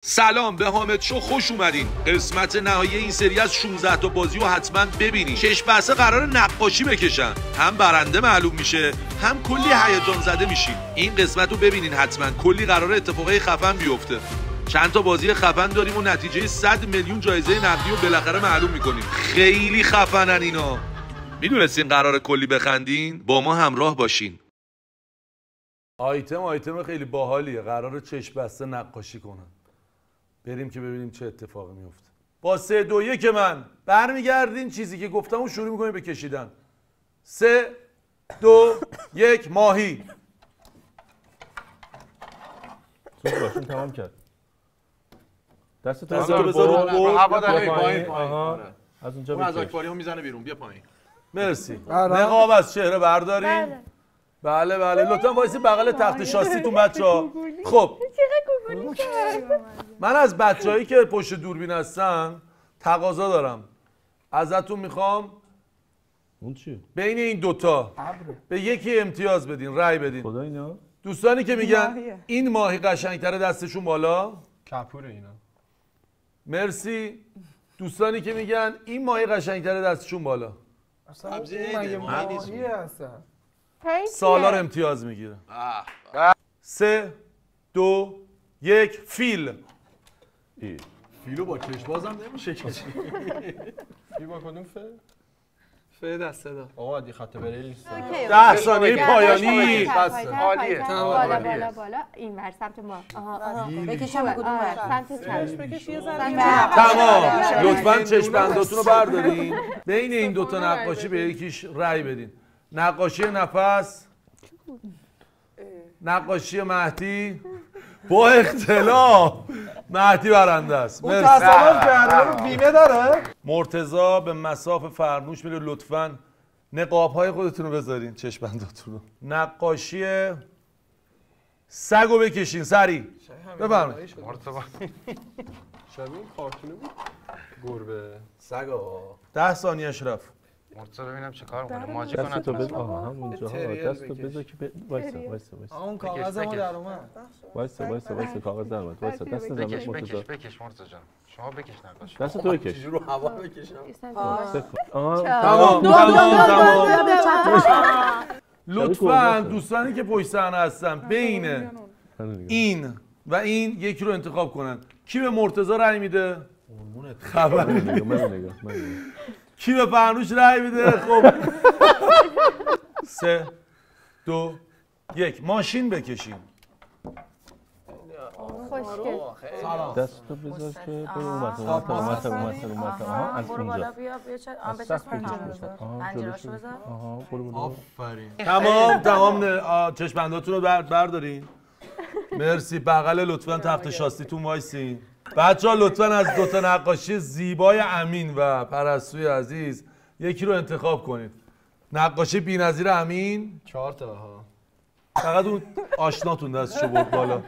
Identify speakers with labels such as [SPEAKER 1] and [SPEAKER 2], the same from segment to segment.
[SPEAKER 1] سلام، به حامد شو خوش اومدین. قسمت نهایی این سری از 16 تا بازی رو حتما ببینید. چشم بسته قرار نقاشی بکشن، هم برنده معلوم میشه هم کلی هیجان زده میشین. این قسمت رو ببینین حتما، کلی قرار اتفاقای خفن بیفته. چند تا بازی خفن داریم و نتیجه 100 میلیون جایزه نقدی رو بالاخره معلوم میکنیم. خیلی خفنن اینا. میدونستین قرار کلی بخندین؟ با ما همراه باشین.
[SPEAKER 2] آیتم خیلی باحالیه. قراره چشم بسته نقاشی کنن. بریم که ببینیم چه اتفاقی میفته. با 3 2 1 من برمیگردین چیزی که گفتم و شروع میکنیم به کشیدن. 3 2 1 ماهی.
[SPEAKER 3] باشون تمام کرد. دستتو
[SPEAKER 2] بذار رو
[SPEAKER 4] هوا داره پایین.
[SPEAKER 3] از اونجا
[SPEAKER 4] اون از آکواریوم میزنه بیرون. بیا پایین.
[SPEAKER 2] مرسی. نقاب از چهره برداریم. بله لطفا وایسی بغل تخت شاستیتون بچه‌ها. خب من از بچه‌هایی که پشت دوربین هستن تقاضا دارم، ازتون میخوام
[SPEAKER 3] اون چی؟
[SPEAKER 2] بین این دوتا به یکی امتیاز بدین، رأی بدین.
[SPEAKER 3] خدا اینا
[SPEAKER 2] دوستانی که میگن این ماهی قشنگتره دستشون بالا.
[SPEAKER 4] کپور اینا.
[SPEAKER 2] مرسی. دوستانی که میگن این ماهی قشنگتره دستشون بالا.
[SPEAKER 4] اصلا
[SPEAKER 2] سالار امتیاز میگیره. 3 2 1 فیل.
[SPEAKER 4] فیلو با چشم بازم نمیشه کشید.
[SPEAKER 3] فیل با کدوم
[SPEAKER 4] ف دست صدا.
[SPEAKER 3] آقا دی خط بریل نیست.
[SPEAKER 2] 10 ثانیه پایانی.
[SPEAKER 4] عالیه.
[SPEAKER 5] بالا این ور سمت ما. بکشم به کدوم ور؟ سمت چپ. بکش یه ذره.
[SPEAKER 2] تمام. لطفاً چشم بنداتون رو بردارین. بین این دوتا نقاشی به یکیش رأی بدین. نقاشی نفس، نقاشی مهدی. با اختلاف مهدی برنده است.
[SPEAKER 4] اون تصادف کرده بیمه داره؟
[SPEAKER 2] مرتضی به مصاف فرموش میره. لطفاً نقاب‌های خودتون رو بذارین، چشم بنداتون رو. نقاشی سگو بکشین سریع. بفرمایید.
[SPEAKER 3] شبیه کارتونه بود. گربه.
[SPEAKER 4] سگ آقا.
[SPEAKER 2] 10 ثانیه‌اش رفت.
[SPEAKER 6] مرتضی ببینم چه کار می‌کنه. ماجیک
[SPEAKER 3] دستتو
[SPEAKER 6] کنه.
[SPEAKER 3] بذار همونجا دستتو بذار که وایسا
[SPEAKER 4] اون کاغذمو در اومد.
[SPEAKER 3] وایسا کاغذ در اومد. وایسا دست
[SPEAKER 6] بکش
[SPEAKER 3] مرتضی.
[SPEAKER 6] مرتضی جان. شما بکش نقاش.
[SPEAKER 3] دستتو بکش.
[SPEAKER 4] چجوری رو هوا بکشم؟
[SPEAKER 2] تمام. لطفاً دوستانی که پشت صحنه هستن بین این و این یکی رو انتخاب کنن. کی به مرتضی رأی میده؟ خبر
[SPEAKER 3] من
[SPEAKER 2] کی به فرنوش رأی میده؟ خب 3 2 1 ماشین بکشین.
[SPEAKER 5] خوشگل.
[SPEAKER 3] دستتو بذار که به اون وقت اومد از اونجا.
[SPEAKER 4] آفرین.
[SPEAKER 2] تمام چشم بنداتون رو بردارین. مرسی. بغل لطفاً تخت شاستیتون وایسین. بچه‌ها لطفاً از دوتا نقاشی زیبای امین و پرستوی عزیز یکی رو انتخاب کنید. نقاشی بی‌نظیر امین.
[SPEAKER 4] 4 تا ها.
[SPEAKER 2] فقط اون آشناتون دستشو برد بالا.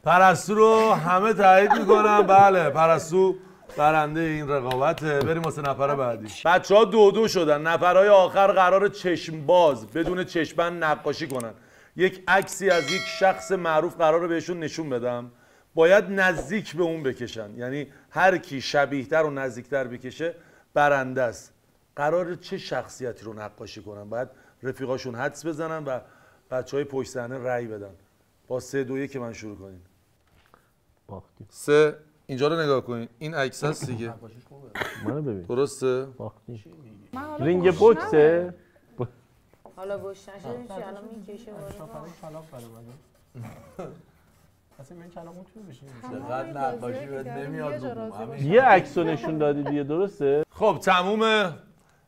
[SPEAKER 2] پرستو رو همه تایید میکنن. بله پرستو برنده این رقابته. بریم واسه نفر بعدی. بچه‌ها 2-2 شدن. نفرهای آخر قرار چشم باز بدون چشم‌بند نقاشی کنن. یک عکسی از یک شخص معروف قراره بهشون نشون بدم. باید نزدیک به اون بکشن، یعنی هر کی شبیه‌تر و نزدیکتر بکشه برنده است. قراره چه شخصیتی رو نقاشی کنن؟ باید رفیقاشون حدس بزنن و بچهای پشت صحنه رأی بدن. با 3 2 1 من شروع کنین. 3 اینجا رو نگاه کنین. این عکس هست دیگه.
[SPEAKER 3] منو ببین.
[SPEAKER 2] درسته؟
[SPEAKER 3] رینگ بوکسه.
[SPEAKER 5] حالا گوش نشدیم چی الان میکشه
[SPEAKER 4] اصلا من کلام اون بشین. چقدر نقاشی بهت نمیاد.
[SPEAKER 3] یه عکسو نشون دادی دیگه، درسته؟
[SPEAKER 2] خب تمومه.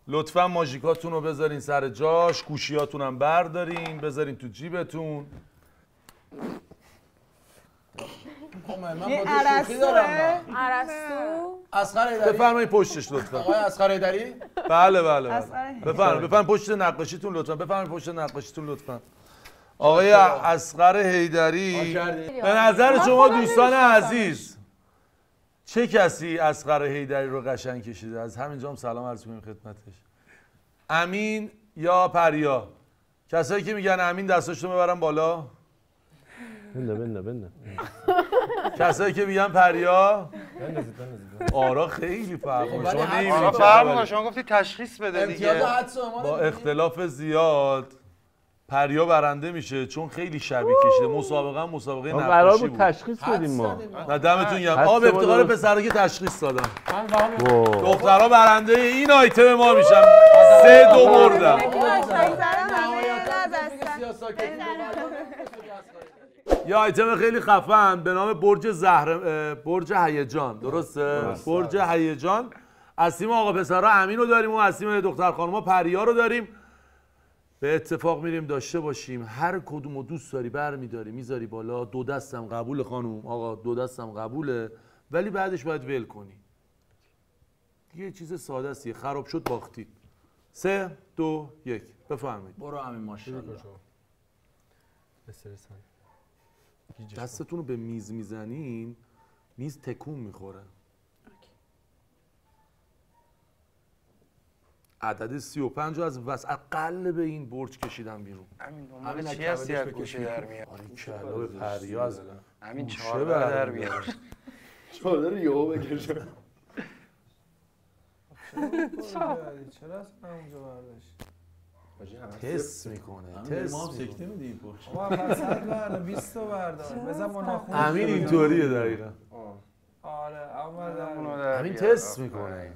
[SPEAKER 2] لطفا ماژیکاتون رو بذارین سر جاش، گوشیاتون هم بردارین بذارین تو جیبتون.
[SPEAKER 4] من با شوخی دارم.
[SPEAKER 5] ارسطو
[SPEAKER 4] اصغر حیدری.
[SPEAKER 2] بفرمایید پشتش لطفا.
[SPEAKER 4] آقای اصغر حیدری.
[SPEAKER 2] بله. بفرمایید پشت نقاشیتون لطفا. بفرمایید پشت نقاشیتون لطفا. آقای اصغر حیدری. به نظر شما دوستان عزیز چه کسی اصغر حیدری رو قشنگ کشیده؟ از همینجا هم سلام عرض می‌کنیم خدمتش. امین یا پریا؟ کسایی که میگن امین دستاشونو ببرن بالا.
[SPEAKER 3] بنده
[SPEAKER 2] کسایی که میگن پریا
[SPEAKER 4] بندازید
[SPEAKER 2] آرا خیلی فرق می‌کنه. شما
[SPEAKER 6] آره
[SPEAKER 2] نمی‌بینید
[SPEAKER 6] فرق می‌کنه. شما گفتی تشخیص بده
[SPEAKER 4] امتیاز
[SPEAKER 6] دیگه.
[SPEAKER 4] حدس ما
[SPEAKER 2] با اختلاف زیاد پریا برنده میشه چون خیلی شبیه کشیده. مسابقه
[SPEAKER 3] قرار
[SPEAKER 2] نقاشی
[SPEAKER 3] بود
[SPEAKER 2] بود.
[SPEAKER 3] تشخیص بدیم ما.
[SPEAKER 2] نه دمتون گرم.
[SPEAKER 3] حدس
[SPEAKER 2] آب
[SPEAKER 3] ما
[SPEAKER 2] افتخار
[SPEAKER 3] درست.
[SPEAKER 2] پسرا که تشخیص دادن.
[SPEAKER 3] واو.
[SPEAKER 2] دخترها برنده این آیتم ما میشن. 3-2 بردن. یه آیتم خیلی خفن به نام برج هیجان. درسته؟ برج هیجان. از تیم آقا پسرا امین رو داریم و از تیم دختر خانوما پریا رو داریم. به اتفاق میریم داشته باشیم. هر کدومو دوست داری برمیداری میذاری بالا. 2 دستم قبول خانوم. آقا 2 دستم قبوله. ولی بعدش باید ول کنی. یه چیز ساده است. خراب شد باختی. 3 2 1 بفرمایید.
[SPEAKER 4] برو همین ماشاءالله.
[SPEAKER 2] دستتون رو به میز میزنین میز تکون میخوره. عدد 35 رو از وسط قلب این برج کشیدم بیرون.
[SPEAKER 6] همین دنبال چی هستی از گوشه در میاد؟
[SPEAKER 2] آره کلا پریا از
[SPEAKER 6] همین
[SPEAKER 2] گوشه
[SPEAKER 6] 4 در بیاد.
[SPEAKER 4] چادر یهو بکشه.
[SPEAKER 7] چرا اصلا اونجا برداشت؟
[SPEAKER 2] تست میکنه.
[SPEAKER 4] ما هم سکته میدیم پشت.
[SPEAKER 7] ما وسط بردار 20 تا بردار بزن ما ناخون.
[SPEAKER 2] امین اینطوریه دقیقاً.
[SPEAKER 7] آره اما
[SPEAKER 2] امین تست میکنه.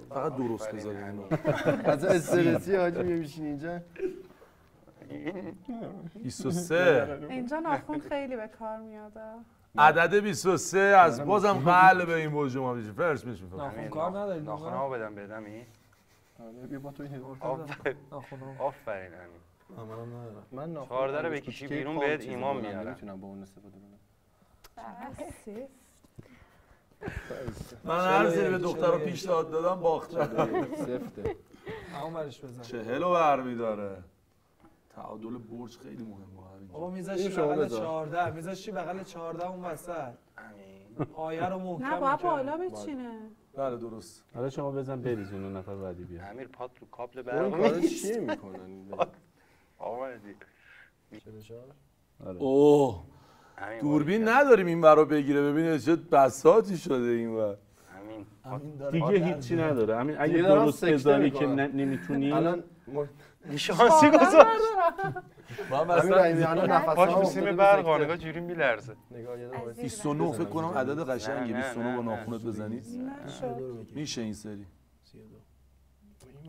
[SPEAKER 2] فقط درست بذارید اینو.
[SPEAKER 4] از استرسی حاجی میشین اینجا.
[SPEAKER 2] 23
[SPEAKER 8] اینجا ناخون خیلی به کار میاد.
[SPEAKER 2] عدد 23 از بازم قلب این برج ما میشه. فرش میشه.
[SPEAKER 7] ناخون کار نداریم.
[SPEAKER 6] ناخونامو بدم این.
[SPEAKER 4] آره بیا با تو این
[SPEAKER 6] آفرین امین.
[SPEAKER 4] منم ندارم. من ناخون
[SPEAKER 6] 14 رو بکشی بیرون بهت ایمان میارم.
[SPEAKER 4] نمیتونم با اون استفاده کنم.
[SPEAKER 2] من هر سری به دخترها پیشنهاد دادم باختم.
[SPEAKER 4] سفته.
[SPEAKER 7] همون برش بزن.
[SPEAKER 2] 40 رو برمیداره. تعادل برج خیلی مهمه.
[SPEAKER 7] بابا میذاشی بغل 14 میذاشی بغل 14 اون وسط.
[SPEAKER 6] امین.
[SPEAKER 7] پایه رو محکم.
[SPEAKER 8] نه باید بالا بچینه.
[SPEAKER 2] بله درست.
[SPEAKER 3] حالا شما بزن بریزونو نفر بعدی بیا.
[SPEAKER 6] امیر پات رو کابل
[SPEAKER 4] اون
[SPEAKER 6] برق
[SPEAKER 4] کارو چی میکنن؟
[SPEAKER 6] آمدی.
[SPEAKER 2] اوه دوربین نداریم این ورا بگیره ببینید چه بساطی شده این ور.
[SPEAKER 6] امین
[SPEAKER 3] دیگه هیچی نداره. همین اگه درست بذاری که نمیتونی
[SPEAKER 4] الان
[SPEAKER 6] شانسی گذاشت.
[SPEAKER 4] ما مثلا الان
[SPEAKER 6] پاش
[SPEAKER 4] نفسم
[SPEAKER 6] سیم برق نگاه جوری میلرزه.
[SPEAKER 4] نگاه یه دقیقه
[SPEAKER 2] 29 فکر کنم عدد قشنگه.
[SPEAKER 6] نه،
[SPEAKER 2] 29 با
[SPEAKER 6] نه،
[SPEAKER 2] ناخونت بزنید میشه این سری.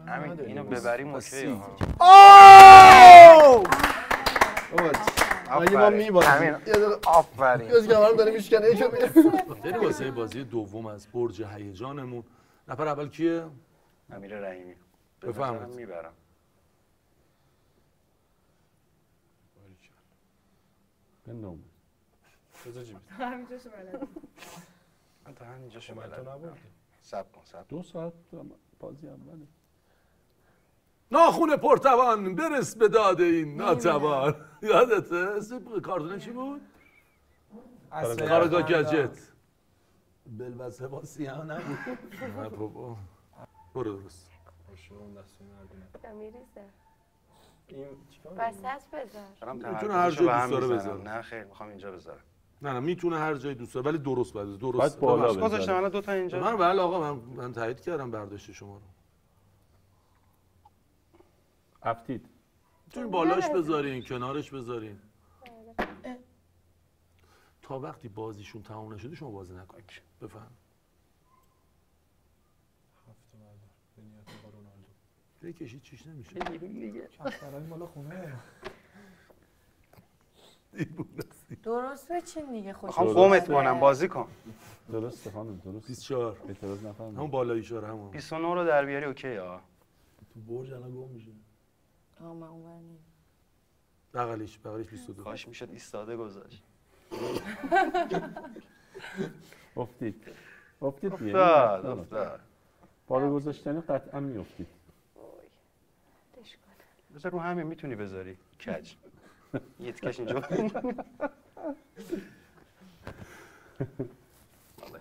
[SPEAKER 6] امین اینو ببریم اوکی
[SPEAKER 4] اگه ما میبازیم
[SPEAKER 6] آفرین
[SPEAKER 4] یه کمرم داره میشکنه یکم
[SPEAKER 2] بریم واسه بازی دوم از برج هیجانمون. نفر اول کیه؟
[SPEAKER 6] امیر رحیمی.
[SPEAKER 2] بفرمایید.
[SPEAKER 6] میبرم.
[SPEAKER 3] بندم.
[SPEAKER 8] همینجاشو بلد.
[SPEAKER 6] من تا همینجاشو بلدم. صبر کن.
[SPEAKER 3] 2 ساعت بازی اوله.
[SPEAKER 2] ناخون پرتوان برس به داد این ناتوان. یادته؟ اسم کارتون چی بود؟ کارگاه گجت.
[SPEAKER 4] بلبسه با سیاه نبود.
[SPEAKER 2] نه بابا. برو درست.
[SPEAKER 5] میریزه
[SPEAKER 4] این چیکار
[SPEAKER 5] وسط بذار.
[SPEAKER 2] میتونه هر جای دوست داره بذاره.
[SPEAKER 6] نه خیر میخوام اینجا بذارم.
[SPEAKER 2] نه میتونه هر جای دوست داره ولی درست باید درست.
[SPEAKER 3] باید بالا
[SPEAKER 6] گذاشتم الان 2 تا اینجا.
[SPEAKER 2] من بله آقا من تایید کردم برداشت شما رو.
[SPEAKER 3] افتید.
[SPEAKER 2] میتونین بالاش بذارین کنارش بذارین. تا وقتی بازیشون تمام نشده شما بازی نکنید. بفهم. بکشید چیش نمیشه.
[SPEAKER 7] کفترهای مال خونه.
[SPEAKER 5] درست بچین دیگه خوش.
[SPEAKER 6] میخوام قومت کنم بازی کن.
[SPEAKER 3] درسته خانم درست.
[SPEAKER 2] 24
[SPEAKER 3] اعتراض نفرمایید.
[SPEAKER 2] همون بالایی شاره همون.
[SPEAKER 6] 29 رو در بیاری اوکی ها.
[SPEAKER 4] تو برج الان گم میشه.
[SPEAKER 5] من اونور نیم.
[SPEAKER 2] بغلش 22.
[SPEAKER 6] کاش میشد ایستاده گذاشت.
[SPEAKER 3] افتید دیگه.
[SPEAKER 6] افتاد.
[SPEAKER 3] بالا گذاشتنی قطعا میافتید.
[SPEAKER 6] بذار رو همین میتونی بذاری. کج. یه تکش اینجا. حالا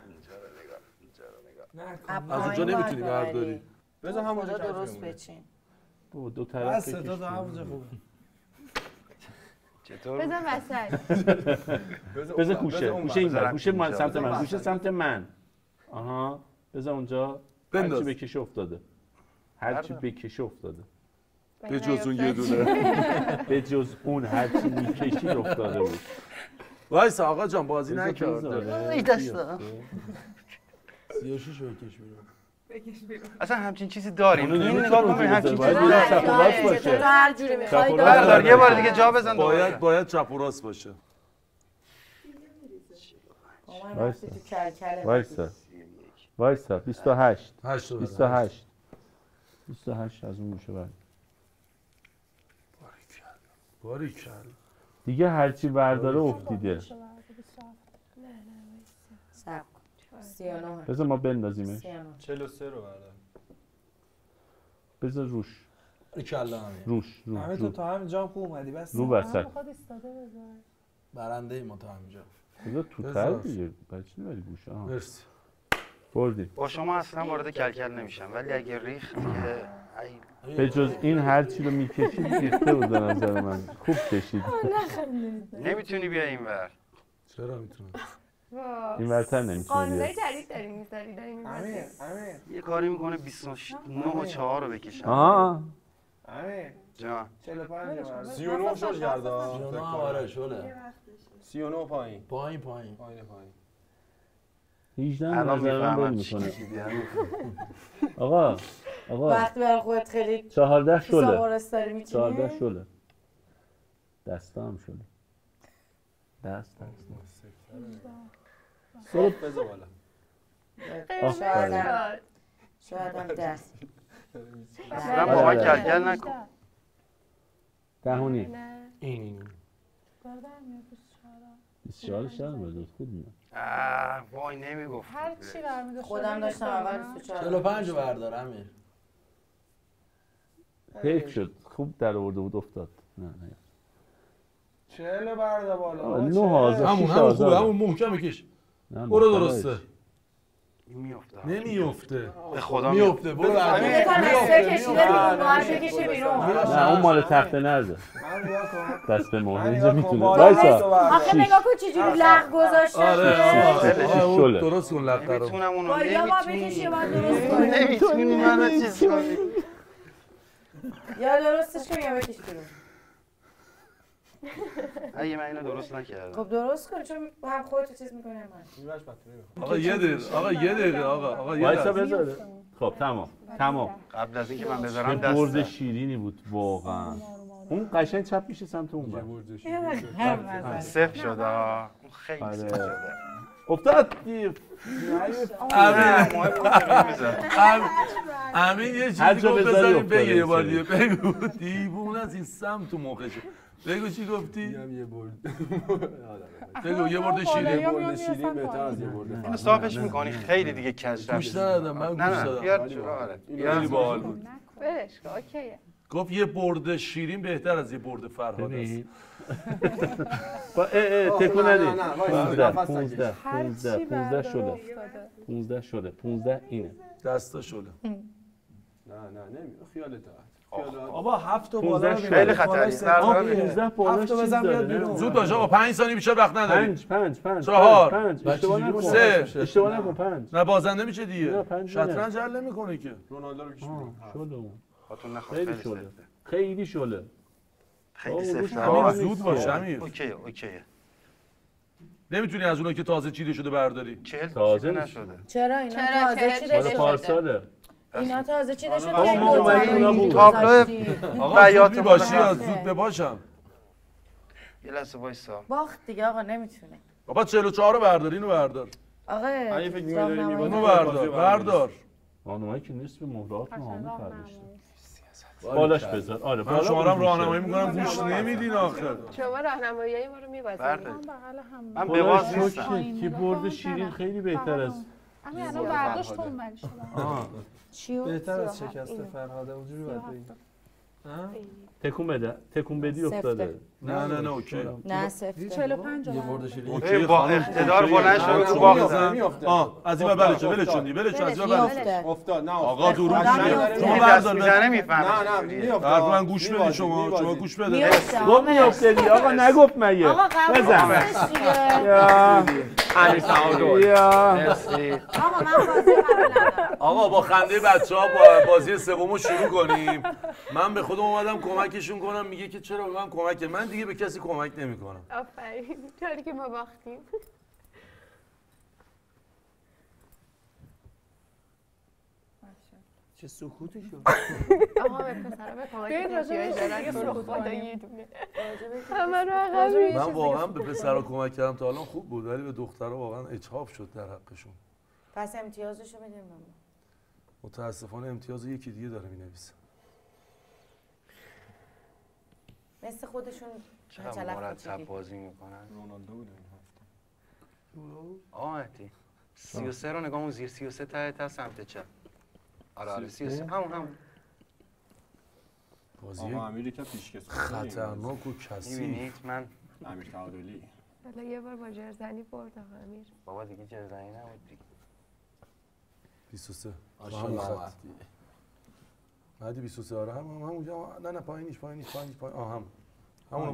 [SPEAKER 6] اینجا
[SPEAKER 7] نه
[SPEAKER 2] از اونجا نمیتونی برداری.
[SPEAKER 4] بذار همونجا
[SPEAKER 5] درست بچین.
[SPEAKER 3] دو طرف
[SPEAKER 7] بس دو همونجا خوبه.
[SPEAKER 6] چطور؟
[SPEAKER 5] بزن وسط.
[SPEAKER 3] بذار گوشه این ور، گوشه
[SPEAKER 6] اونجا.
[SPEAKER 3] سمت من، گوشه سمت من. آها، بذار اونجا.
[SPEAKER 2] بنداز.
[SPEAKER 3] هرچی بکشه افتاده. هرچی بکشه افتاده.
[SPEAKER 2] به جز اون یه دونه.
[SPEAKER 3] به جز اون هرچی میکشید افتاده بود.
[SPEAKER 2] وایسا آقا جان بازی نکرده.
[SPEAKER 6] ای دستا
[SPEAKER 2] 36 بکش بیرون.
[SPEAKER 6] اصلا همچین چیزی داریم
[SPEAKER 3] اونو
[SPEAKER 6] این
[SPEAKER 3] نمی‌تونی
[SPEAKER 6] نگاه بکنی همچین
[SPEAKER 3] بذاری.
[SPEAKER 6] چیزی
[SPEAKER 3] باید
[SPEAKER 6] داریم
[SPEAKER 3] چپ و راست باشه.
[SPEAKER 5] تو هر جوری می‌خوای
[SPEAKER 3] چپ و
[SPEAKER 5] دار.
[SPEAKER 3] راست.
[SPEAKER 6] بردار یه بار دیگه جا بزن دوباره.
[SPEAKER 2] باید چپ و راست باشه.
[SPEAKER 3] وایسا 28
[SPEAKER 2] 8
[SPEAKER 3] 28 از اون گوشه بعد
[SPEAKER 2] باریکلا.
[SPEAKER 3] دیگه هرچی برداره افتیده.
[SPEAKER 5] صبر کن. 39.
[SPEAKER 3] بذار ما بندازیمش.
[SPEAKER 4] 43 رو بردار.
[SPEAKER 3] بذار روش
[SPEAKER 2] کلا همین.
[SPEAKER 3] روش
[SPEAKER 7] همه تو تا همینجا هم خوب اومدی بس.
[SPEAKER 3] رو وسط.
[SPEAKER 2] برنده ای ما تا همینجا.
[SPEAKER 3] بذار تو تر
[SPEAKER 2] بذار.
[SPEAKER 3] دیگه. برای چی می‌بری گوش؟ آها
[SPEAKER 2] مرسی.
[SPEAKER 3] بردی.
[SPEAKER 6] با شما اصلا وارد کلکل نمیشم ولی اگه ریخت دیگه
[SPEAKER 3] به جز این هر چی رو می‌کشید ریخته بود به نظر من. خوب کشید.
[SPEAKER 6] نمیتونی بیا اینور.
[SPEAKER 2] چرا میتونم؟
[SPEAKER 3] این ورتر نمی‌تونی
[SPEAKER 5] قانونای
[SPEAKER 3] بیاد.
[SPEAKER 5] جدید داریم می‌ذاری داریم
[SPEAKER 7] امیر
[SPEAKER 5] می‌ذاری.
[SPEAKER 7] امیر
[SPEAKER 6] یه کاری میکنه 29 و 4 رو بکشم.
[SPEAKER 3] آها
[SPEAKER 7] امیر
[SPEAKER 6] جان
[SPEAKER 7] 45 رو بردار.
[SPEAKER 4] 39 شل کرده.
[SPEAKER 2] جانا آره شله.
[SPEAKER 4] 39 پایین.
[SPEAKER 2] پایین
[SPEAKER 4] پایین.
[SPEAKER 3] 18 به
[SPEAKER 6] الان
[SPEAKER 3] نظر من بل
[SPEAKER 6] میفهمم چی
[SPEAKER 3] میکنه.
[SPEAKER 6] چیزی
[SPEAKER 3] آقا
[SPEAKER 5] وقتی برای خودت خیلی
[SPEAKER 3] 14 شله.
[SPEAKER 5] سوارس داری می‌چینی.
[SPEAKER 3] 14 شله. دستا هم شله. دست
[SPEAKER 4] بذار بالا.
[SPEAKER 3] آفرین.
[SPEAKER 5] شاید هم دست.
[SPEAKER 6] اصلا با من کلکل نکن.
[SPEAKER 3] دهونی.
[SPEAKER 2] این
[SPEAKER 3] 24 شهر بود خوب میاد.
[SPEAKER 6] وای نمیگفت.
[SPEAKER 8] هر چی برمی‌داشت.
[SPEAKER 5] خودم داشتم اول 24.
[SPEAKER 2] 45 رو بردار امیر.
[SPEAKER 3] حیف شد. خوب در آورده بود افتاد. نه
[SPEAKER 7] 40 بردار بالا.
[SPEAKER 3] 9 آزاد
[SPEAKER 2] همون
[SPEAKER 3] 6
[SPEAKER 2] خوبه
[SPEAKER 3] آزاد.
[SPEAKER 2] همون محکم بکش.
[SPEAKER 3] نه،
[SPEAKER 2] برو
[SPEAKER 3] محتوایش.
[SPEAKER 2] درسته.
[SPEAKER 6] میفته.
[SPEAKER 2] نمیفته.
[SPEAKER 6] به خدا
[SPEAKER 2] میفته. برو
[SPEAKER 5] یه تا نصفه کشیده بیرون باید بکشه بیرون.
[SPEAKER 3] نه اون مال تخت نرده.
[SPEAKER 7] من نگاه کن.
[SPEAKER 3] دست به مهر
[SPEAKER 7] من
[SPEAKER 3] اینجا
[SPEAKER 7] نگاه کن.
[SPEAKER 3] میتونه.
[SPEAKER 7] بالا
[SPEAKER 3] وایسا.
[SPEAKER 7] دستو بردار.
[SPEAKER 5] آخه نگاه کن چجوری لغ گذاشتن.
[SPEAKER 2] آره
[SPEAKER 3] شله.
[SPEAKER 2] اون درست کن لقه رو.
[SPEAKER 6] نمیتونم اونو
[SPEAKER 5] با یا با بکشی یا باید درست کنی.
[SPEAKER 6] نمیتونی منو چیز کنی.
[SPEAKER 5] یا درستش کن یا بکش بیرون.
[SPEAKER 6] اگه من اینو درست نکردم
[SPEAKER 5] خب درست کن چون هم خودتو چیز می‌کنی هم من.
[SPEAKER 7] اینورش بطنی.
[SPEAKER 2] آقا یه دقیقه آقا یه
[SPEAKER 3] وایسا
[SPEAKER 2] دقیقه.
[SPEAKER 3] بذاره. خب تمام.
[SPEAKER 6] قبل از اینکه من
[SPEAKER 3] یه
[SPEAKER 6] بذارم
[SPEAKER 3] برد
[SPEAKER 6] دست
[SPEAKER 3] شیرینی بود واقعا. اون قشنگ چپ میشه سمت اون بر.
[SPEAKER 6] صفر شده ها. اون خیلی
[SPEAKER 3] آره.
[SPEAKER 6] صفر شده.
[SPEAKER 3] افتاد.
[SPEAKER 2] امین یه
[SPEAKER 3] هر
[SPEAKER 2] چیزی
[SPEAKER 3] جا
[SPEAKER 2] گفت
[SPEAKER 3] بذاری
[SPEAKER 2] بذاریم
[SPEAKER 3] افتاده
[SPEAKER 2] بگه یه بار
[SPEAKER 3] این
[SPEAKER 2] دیگه بگو دیوونه از این سم تو مخشه. بگو چی گفتی؟
[SPEAKER 4] یه برد.
[SPEAKER 2] بگو یه برد شیرین.
[SPEAKER 4] برد شیرین بهتر از یه برد.
[SPEAKER 6] اینو صافش میکنی خیلی دیگه کج
[SPEAKER 2] گوش
[SPEAKER 6] رفت.
[SPEAKER 2] ندادم من
[SPEAKER 6] نه
[SPEAKER 2] گوش
[SPEAKER 6] نه
[SPEAKER 2] دادم.
[SPEAKER 6] بیار جلو آره.
[SPEAKER 2] خیلی باحال بود.
[SPEAKER 5] برش کن اوکیه.
[SPEAKER 2] گفت یه برد شیرین بهتر از یه برد فرهاد است.
[SPEAKER 3] ببین. تکون ندی.
[SPEAKER 4] نه، وایسا، نفس نکش.
[SPEAKER 3] 15 شده. 15 شده. 15 اینه.
[SPEAKER 2] دستا شله.
[SPEAKER 4] نه نمی خیالت راحت.
[SPEAKER 7] بابا 7 تا بالا
[SPEAKER 3] 15
[SPEAKER 7] رو
[SPEAKER 6] خیلی
[SPEAKER 7] بیار.
[SPEAKER 6] خطریه.
[SPEAKER 7] بالای
[SPEAKER 3] آه
[SPEAKER 7] صفر.
[SPEAKER 3] 15 بالاش
[SPEAKER 7] هفتو
[SPEAKER 3] چیز
[SPEAKER 7] بزن بیاد
[SPEAKER 3] داره.
[SPEAKER 7] بیرون.
[SPEAKER 2] زود باش آقا 5 ثانیه بیشتر وقت نداریم.
[SPEAKER 3] 5
[SPEAKER 2] 4
[SPEAKER 3] اشتباه نکن.
[SPEAKER 2] سه.
[SPEAKER 3] اشتباه نکن 5
[SPEAKER 2] نه بازنده میشه
[SPEAKER 3] نه،
[SPEAKER 2] دیگه.
[SPEAKER 3] 5
[SPEAKER 2] شطرنج حل نمیکنه که.
[SPEAKER 4] رونالدو رو کش بیرون.
[SPEAKER 3] شده اون.
[SPEAKER 6] خاطر نخواست
[SPEAKER 3] خیلی
[SPEAKER 6] خیلی
[SPEAKER 3] شده.
[SPEAKER 6] سفته.
[SPEAKER 3] خیلی شله.
[SPEAKER 6] خیلی
[SPEAKER 3] روش
[SPEAKER 6] سفته.
[SPEAKER 3] همین
[SPEAKER 2] امیر
[SPEAKER 3] نیست.
[SPEAKER 2] زود باش امیر.
[SPEAKER 6] اوکیه.
[SPEAKER 2] نمیتونی از اونایی که تازه چیده شده برداری.
[SPEAKER 6] 40
[SPEAKER 3] تازه
[SPEAKER 6] نشده.
[SPEAKER 5] چرا اینا چرا؟ تازه چرا؟ چیده
[SPEAKER 3] مال
[SPEAKER 5] شده؟
[SPEAKER 3] پارساله.
[SPEAKER 5] اینا تازه چیده شده.
[SPEAKER 3] آقا ما
[SPEAKER 5] دو تا
[SPEAKER 3] اومدیم اونا
[SPEAKER 5] اینجوری
[SPEAKER 3] بود.
[SPEAKER 6] تابلو
[SPEAKER 5] گذاشتی.
[SPEAKER 2] آقا
[SPEAKER 6] بیات
[SPEAKER 2] زود میباشی یا
[SPEAKER 5] مال
[SPEAKER 2] زود بباشم.
[SPEAKER 6] یه لحظه وایسا.
[SPEAKER 5] باخت دیگه آقا نمیتونه.
[SPEAKER 2] بابا 44 رو بردار اینو بردار.
[SPEAKER 5] آقا
[SPEAKER 4] اگه فکر می‌کنی داری
[SPEAKER 2] اونو بردار.
[SPEAKER 3] راهنمایی که نصف مهرات نامه فرشته.
[SPEAKER 2] بالا
[SPEAKER 3] بالاش بذار. آره
[SPEAKER 2] من شما رو هم
[SPEAKER 3] بالا
[SPEAKER 2] راهنمایی میکنم گوش نمیدین آخه.
[SPEAKER 5] شما راهنمایی ما رو می‌بازید.
[SPEAKER 6] برده.
[SPEAKER 8] بغل هم.
[SPEAKER 6] من به باز
[SPEAKER 3] خدا
[SPEAKER 6] نیستم.
[SPEAKER 3] شکر که برد شیرین خیلی بهتر از
[SPEAKER 8] همین الان برداشت اون ولی شده.
[SPEAKER 3] آه
[SPEAKER 5] چیو؟
[SPEAKER 7] بهتر از شکست فرهاده اونجوری باید بگی.
[SPEAKER 3] تکون بده. تکون بدی افتاده.
[SPEAKER 2] نه اوکی.
[SPEAKER 9] نه سفته.
[SPEAKER 8] 45
[SPEAKER 4] یه بردش
[SPEAKER 6] اوکی با اقتدار بلند شد رو باختن.
[SPEAKER 2] از این ولش از این
[SPEAKER 4] افتاد. نه
[SPEAKER 2] آقا درود
[SPEAKER 6] شما بردار میزنه میفهمه.
[SPEAKER 4] نه میافتاد.
[SPEAKER 2] حرف من گوش بده شما گوش بده.
[SPEAKER 3] گفت میافتادی آقا نگفت مگه.
[SPEAKER 9] آقا
[SPEAKER 3] بزن.
[SPEAKER 6] امیر تعادل.
[SPEAKER 9] آقا من بازی قبول ندارم.
[SPEAKER 2] آقا با خنده بچه‌ها با بازی سومو شروع کنیم. من به خودم اومدم کمکشون کنم میگه که چرا به من کمک من دیگه به کسی کمک نمی‌کنم.
[SPEAKER 5] آفرین چطوری که ما باختیم.
[SPEAKER 4] چه سکوتی شد.
[SPEAKER 5] آقا به پسرا به کمک
[SPEAKER 8] ببین راجع به
[SPEAKER 5] احتیاج
[SPEAKER 8] دیگه
[SPEAKER 5] دارن.
[SPEAKER 8] سکوت
[SPEAKER 5] خدا
[SPEAKER 8] کنیم.
[SPEAKER 5] یه دونه. همه رو عقب
[SPEAKER 2] من واقعا به پسرا کمک کردم تا الان خوب بود ولی به دخترها واقعا اجحاف شد در حقشون.
[SPEAKER 9] پس امتیازشو بدیم بابا.
[SPEAKER 2] متاسفانه امتیاز یکی دیگه داره مینویسه.
[SPEAKER 9] مثل خودشون
[SPEAKER 6] چقدر مرتب بازی میکنن.
[SPEAKER 4] رونالدو بود این هفته.
[SPEAKER 6] آقا مهدی 33 رو نگاه کن زیر 33 تا سمت چپ. آره 33 همون
[SPEAKER 2] بازی
[SPEAKER 4] آقا امیری که پیشکس
[SPEAKER 2] خطرناک و کثیف.
[SPEAKER 6] میبینید من
[SPEAKER 4] امیر تعادلی.
[SPEAKER 5] حالا یه بار با جرزنی برد آقا امیر.
[SPEAKER 6] بابا دیگه جرزنی نبود دیگه.
[SPEAKER 2] 23
[SPEAKER 4] ماشاءالله
[SPEAKER 2] مهدی 23 آره همونجا نه پایینیش همونو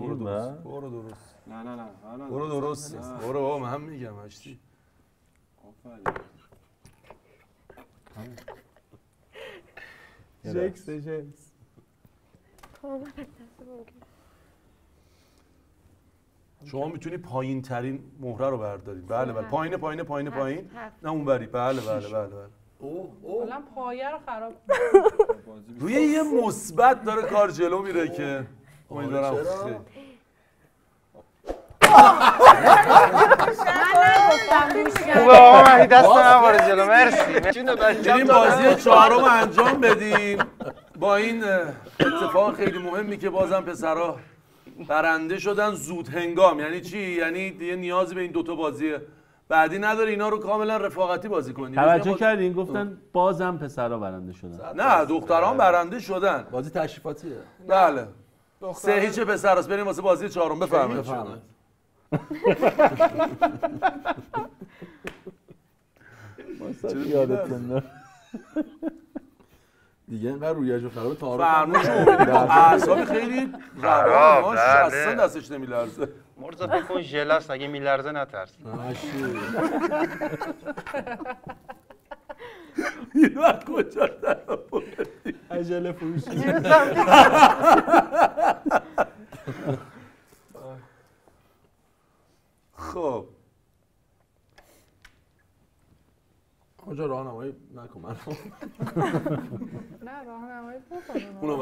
[SPEAKER 2] برو درست
[SPEAKER 4] نه
[SPEAKER 2] برو درست برو بابا من هم میگم هشتی
[SPEAKER 4] جکس
[SPEAKER 2] شما میتونی پایین ترین مهره رو بردارید بله پایین نه اونوری بله
[SPEAKER 8] الان پایه رو خراب
[SPEAKER 2] روی یه مثبت داره کار جلو میره که امیدوارم
[SPEAKER 6] خوبه آقا من دست نباره جلو مرسی.
[SPEAKER 2] این بازی چهارم انجام بدیم با این اتفاق خیلی مهمی که بازم پسرها برنده شدن زود هنگام. یعنی چی؟ یعنی دیگه نیازی به این دوتا بازی بعدی نداره اینا رو کاملا رفاقتی بازی کنید.
[SPEAKER 3] توجه کردین گفتن بازم پسرا برنده شدن.
[SPEAKER 2] نه دختران برنده شدن.
[SPEAKER 4] بازی تشریفاتیه.
[SPEAKER 2] بله 3-0 پسراست. بریم واسه بازی چهارم بفرمایید.
[SPEAKER 3] یادتون
[SPEAKER 4] دیگه اینقدر رویش خرابه تعارف
[SPEAKER 2] فرموش امیدی با اعصاب خیلی روان اصلا دستش نمیلرزه.
[SPEAKER 6] مرزا بکن ژلاس اگه میلرزه نترس.
[SPEAKER 2] این وقت کجا در آوردی؟
[SPEAKER 4] عجله فروشی.
[SPEAKER 2] خب
[SPEAKER 4] آجا راهنمایی نکن من.
[SPEAKER 8] نه راهنمایی بکنم.
[SPEAKER 2] اونو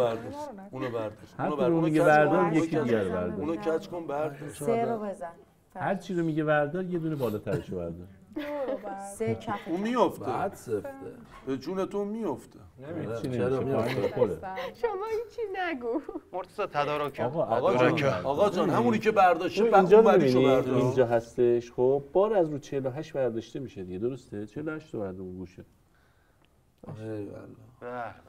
[SPEAKER 2] برداشت.
[SPEAKER 3] هر کدوم میگه بردار یکی دیگه رو بردار.
[SPEAKER 2] اونو کج کن بردار.
[SPEAKER 9] 3 رو بزن.
[SPEAKER 3] هر چی رو میگه بردار یه دونه بالاترشو بردار.
[SPEAKER 8] 3
[SPEAKER 9] کف.
[SPEAKER 2] اون میفته.
[SPEAKER 4] بعد سفته.
[SPEAKER 2] به جونتون میفته.
[SPEAKER 3] چرا میفته؟
[SPEAKER 5] شما هیچی نگو.
[SPEAKER 6] مرتضی تدارک.
[SPEAKER 2] آقا جان همونی که برداشته
[SPEAKER 3] اینجا
[SPEAKER 2] بعدیشو برداشت.
[SPEAKER 3] اینجا هستش. خب بار از رو 48 برداشته میشه دیگه درسته؟ 48 تا برداشت گوشه.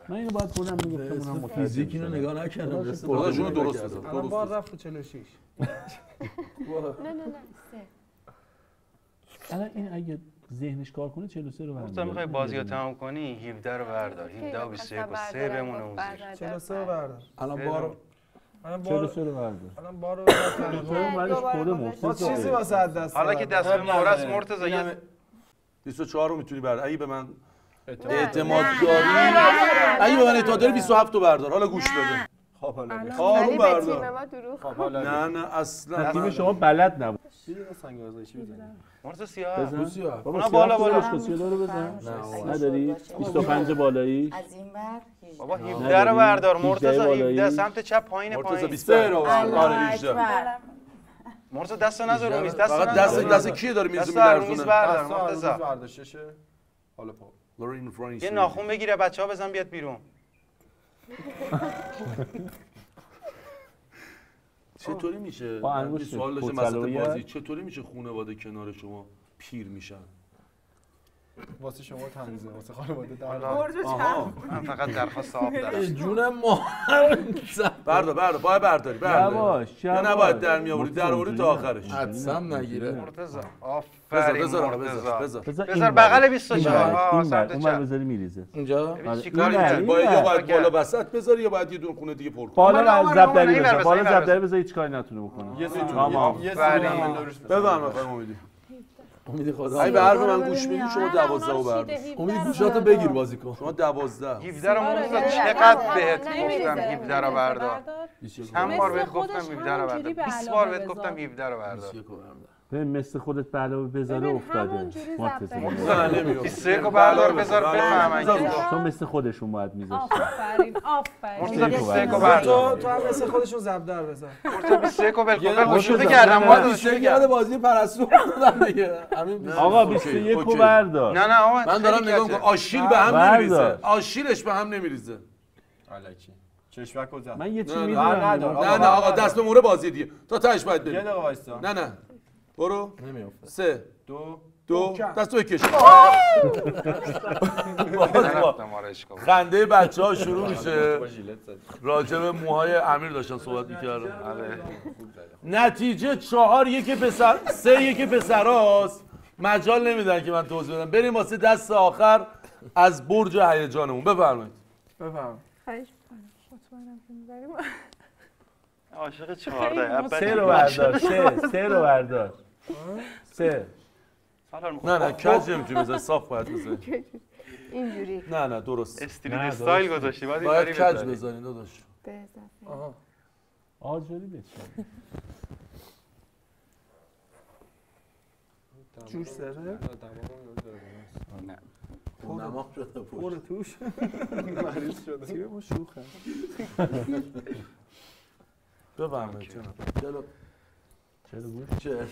[SPEAKER 3] من اینو باید خودم میگفتم اونم متوجه
[SPEAKER 4] فیزیک اینو نگاه نکردم.
[SPEAKER 2] خدا جون درست بزن.
[SPEAKER 7] الان بار رفت رو 46.
[SPEAKER 5] نه 3.
[SPEAKER 3] الان این اگه ذهنش کار کنه 43 رو بردار.
[SPEAKER 6] مرتضی میخوای بازی رو تمام کنی 17 رو بردار. 17 و 21 و 3 بمونه اون زیر.
[SPEAKER 7] 43 رو بردار.
[SPEAKER 4] الان بار
[SPEAKER 3] 43 رو بردار.
[SPEAKER 7] الان بار رو
[SPEAKER 3] بعدش خورده
[SPEAKER 7] ما
[SPEAKER 3] مرتضی.
[SPEAKER 7] چیزی واسه از دست
[SPEAKER 6] حالا که دست به مورس مرتضی
[SPEAKER 2] 24 رو میتونی بردار. اگه به من اعتماد داری اگه به من اعتماد داری 27 رو بردار. حالا گوش بده.
[SPEAKER 4] خب حالا
[SPEAKER 2] آروم بردار.
[SPEAKER 5] تیم ما دروغ.
[SPEAKER 4] خب حالا
[SPEAKER 2] نه اصلا
[SPEAKER 3] تیم شما بلد نبود.
[SPEAKER 4] چی سنگ آزایشی بزنی؟
[SPEAKER 6] مرتضی سیاه.
[SPEAKER 3] بزن. بابا
[SPEAKER 6] اونا
[SPEAKER 3] بالا
[SPEAKER 6] بالا.
[SPEAKER 3] رو بزن. نداری 25 بالایی.
[SPEAKER 9] از این ور
[SPEAKER 6] بابا 17 رو بردار مرتضی 17 سمت چپ پایین
[SPEAKER 2] مرتضی
[SPEAKER 6] پایین.
[SPEAKER 2] 23 رو بردار. 18
[SPEAKER 6] مرتضی دست نذار رو میز. دست
[SPEAKER 2] فقط
[SPEAKER 6] نذار.
[SPEAKER 2] دست کیه داره میز
[SPEAKER 6] دست رو میز بردار مرتضی.
[SPEAKER 4] برداشتشه. حالا پا.
[SPEAKER 6] یه ناخون بگیره بچه‌ها بزن بیاد بیرون.
[SPEAKER 2] چطوری میشه؟
[SPEAKER 3] با انگشت
[SPEAKER 2] سوال داشتم
[SPEAKER 3] پرتلویه.
[SPEAKER 2] وسط بازی چطوری میشه خانواده کنار شما پیر میشن؟
[SPEAKER 4] واسه شما تنظیم واسه خانواده در
[SPEAKER 6] من فقط درخواست آب دارم.
[SPEAKER 2] جون ما بردار باید برداری
[SPEAKER 3] یواش
[SPEAKER 2] یا نباید در میآوری در آوری تا آخرش
[SPEAKER 4] حدسم نگیره.
[SPEAKER 6] مرتضی آفرین
[SPEAKER 3] بذار
[SPEAKER 6] بغل 24
[SPEAKER 3] اون بر بذاری میریزه
[SPEAKER 4] اینجا
[SPEAKER 6] چیکار اینجا
[SPEAKER 2] یا باید بالا وسط بذاری یا باید یه دونه خونه دیگه پر کنی
[SPEAKER 3] بالا زبدری بذار بالا زبدری بذار هیچ کاری نتونه بکنه
[SPEAKER 4] یه
[SPEAKER 3] تمام
[SPEAKER 2] بفرمایید خانم امیدی
[SPEAKER 4] امید خدا.
[SPEAKER 2] ای به حرف من گوش میدی شما 12 رو بردار
[SPEAKER 4] امید گوشاتو بگیر بازی کن.
[SPEAKER 2] شما 12
[SPEAKER 6] 17 رو مرتضی چقدر بهت گفتم 17 رو بردار. چند بار بهت گفتم 17 رو بردار. 20 بار بهت گفتم 17 رو بردار.
[SPEAKER 3] ببین مثل خودت به علاوه بذاره افتاده مرتضی
[SPEAKER 2] نه نمیگم
[SPEAKER 6] 21 رو بردار بذار بفهمن
[SPEAKER 3] تو مثل خودشون باید میذاشتی
[SPEAKER 6] مرتضی 21 رو بردار.
[SPEAKER 7] تو هم مثل خودشون زبدر بذار.
[SPEAKER 6] مرتضی 21 رو ول شده کردم ما
[SPEAKER 4] 21 یاد بازی پرستو دادم دیگه. همین
[SPEAKER 3] آقا 21 رو بردار.
[SPEAKER 6] نه آقا
[SPEAKER 2] من دارم نگاه میکنم آشیل به هم نمیریزه آشیلش به هم نمیریزه
[SPEAKER 4] الکی چشمک رو زد.
[SPEAKER 3] من یه چی
[SPEAKER 4] نه
[SPEAKER 3] میدونم
[SPEAKER 2] نه آقا دست به موره بازی دیگه تا تهش باید بریم
[SPEAKER 4] یه دقیقه وایسا.
[SPEAKER 2] نه برو
[SPEAKER 4] نمیافته.
[SPEAKER 2] 3 2 دستو بکش خنده بچه‌ها شروع میشه راجع به موهای امیر داشتن صحبت می‌کردن نتیجه 4-1 پسر 3-1 پسراست مجال نمیدن که من توضیح بدم بریم واسه دست آخر از برج هیجانمون بفرمایید
[SPEAKER 8] خواهش می‌کنم مطمئنم که می‌بریم
[SPEAKER 6] عاشق 14
[SPEAKER 3] 3 رو بردار 3 رو بردار 3
[SPEAKER 2] نه کج نمیتونی بزنی صاف باید بزنی
[SPEAKER 5] اینجوری
[SPEAKER 2] نه درست
[SPEAKER 6] استریت استایل گذاشتی
[SPEAKER 2] باید کج بزنی داداش
[SPEAKER 5] به اضافه
[SPEAKER 3] آجوری بچه
[SPEAKER 7] جوش داره؟
[SPEAKER 6] نه
[SPEAKER 2] نماغ شده
[SPEAKER 7] برو توش
[SPEAKER 4] مریض شده.
[SPEAKER 7] تیم ما شوخه
[SPEAKER 2] بفرمایید چرا
[SPEAKER 3] گوش
[SPEAKER 2] چرا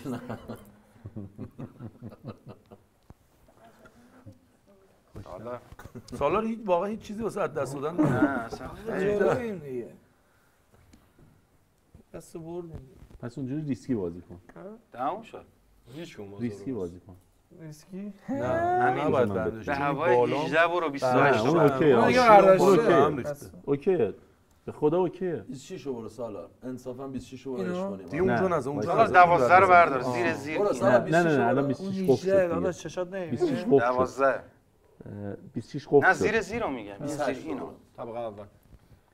[SPEAKER 2] سالار هیچ واقعا هیچ چیزی واسه از دست دادن
[SPEAKER 6] نه اصلا
[SPEAKER 7] جلویم دیگه دست بردیم
[SPEAKER 3] پس اونجوری ریسکی بازی کن
[SPEAKER 6] تموم شد
[SPEAKER 3] ریسکی بازی کن
[SPEAKER 7] ریسکی؟
[SPEAKER 2] نه نباید بندش
[SPEAKER 6] به هوای 18 برو 28
[SPEAKER 3] اون اوکیه به خدا اوکیه
[SPEAKER 2] 26 رو برو سالار انصافا 26 رو برش کنیم
[SPEAKER 3] دیگه اونجا
[SPEAKER 2] از اونجا
[SPEAKER 6] آقا 12 رو بردار زیر
[SPEAKER 3] نه الان 26 قفل شد
[SPEAKER 7] دیگه چشات نمیبینه
[SPEAKER 3] 26 قفل
[SPEAKER 6] 12
[SPEAKER 3] 26 قفل
[SPEAKER 6] نه
[SPEAKER 3] شد
[SPEAKER 6] زیر رو میگم زیر اینو
[SPEAKER 4] طبقه اول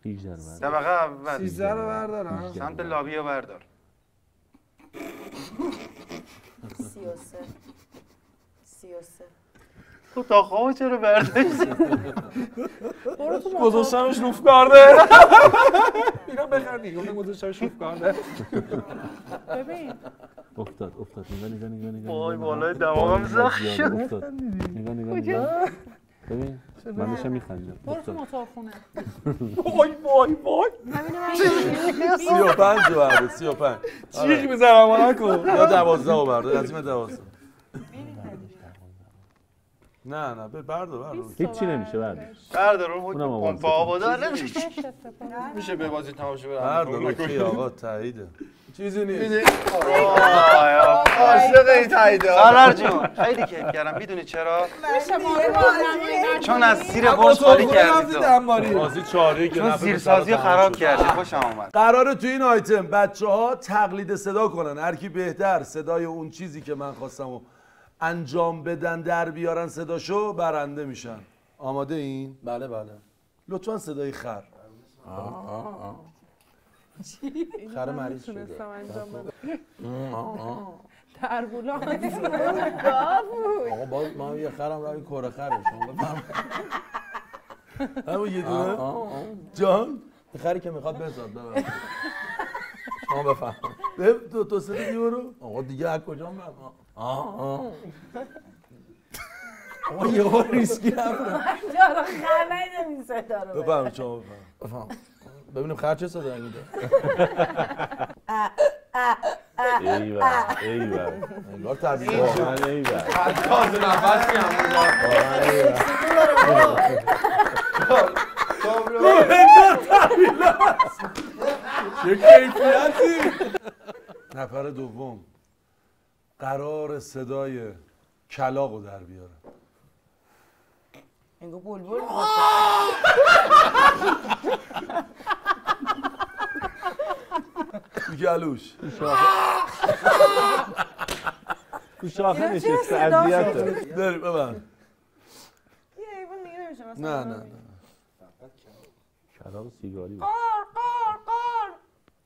[SPEAKER 3] 18 رو بردار
[SPEAKER 6] طبقه اول
[SPEAKER 7] 13 رو بردارم
[SPEAKER 6] سمت لابی رو بردار
[SPEAKER 9] 33
[SPEAKER 6] تو تا خواه چرا برداری؟
[SPEAKER 8] برو تو
[SPEAKER 7] گذاشتمش روف کرده اینا بخندی گفتم گذاشتمش روف کرده
[SPEAKER 8] ببین
[SPEAKER 3] افتاد نگاه
[SPEAKER 6] وای بالای دماغم زخم شد
[SPEAKER 3] نگاه ببین من داشتم میخندم
[SPEAKER 8] برو تو اتاق خونه
[SPEAKER 7] وای
[SPEAKER 2] 35 رو برده 35
[SPEAKER 7] چیخ میزنم آنها کن
[SPEAKER 2] یا 12 رو برده عظیم 12 نه بردار
[SPEAKER 3] هیچی نمیشه
[SPEAKER 6] بردار اون پمپ آب داره
[SPEAKER 4] میشه به بازی تماشا برم
[SPEAKER 2] بردار اوکی آقا تاییده چیزی نیست
[SPEAKER 4] عاشق این تاییده
[SPEAKER 6] سالار جون خیلی کیف کردم میدونی چرا چون از زیر برج خالی کردی تو
[SPEAKER 2] بازی 4
[SPEAKER 6] چون زیرسازی خراب کردی خوشم اومد
[SPEAKER 2] قراره تو این آیتم بچه‌ها تقلید صدا کنن هر کی بهتر صدای اون چیزی که من خواستم انجام بدن در بیارن صداشو برنده میشن آماده این؟
[SPEAKER 4] بله
[SPEAKER 2] لطفا صدای خر
[SPEAKER 4] خر مریض شده
[SPEAKER 8] تربولا
[SPEAKER 4] آقا باز ما یه خرم روی کره خره شما بفهم
[SPEAKER 2] همون یه دونه جان
[SPEAKER 4] خری که میخواد بزاد ببر شما بفهم
[SPEAKER 2] دو صدا دیگه برو
[SPEAKER 4] آقا دیگه از کجا برم آقا یه بار ریسکی رفتم
[SPEAKER 9] یارو خر نیدم این صدا رو
[SPEAKER 2] بفهم شما
[SPEAKER 4] بفهم ببینیم خر چه صدایی میده
[SPEAKER 3] ایوه
[SPEAKER 4] انگار طبیعی
[SPEAKER 3] ایوه
[SPEAKER 4] تازه نفسی هم
[SPEAKER 2] چه کیفیتی نفر دوم قرار صدای کلاغو در بیاره
[SPEAKER 9] انگار بلبل
[SPEAKER 2] تو گلوش
[SPEAKER 3] تو شاخه نشسته اذیت داره.
[SPEAKER 2] بریم ببر.
[SPEAKER 9] یه حیوان دیگه نمیشه
[SPEAKER 2] نه
[SPEAKER 9] مثلا
[SPEAKER 2] نه نه
[SPEAKER 3] شراب سیگاری بود.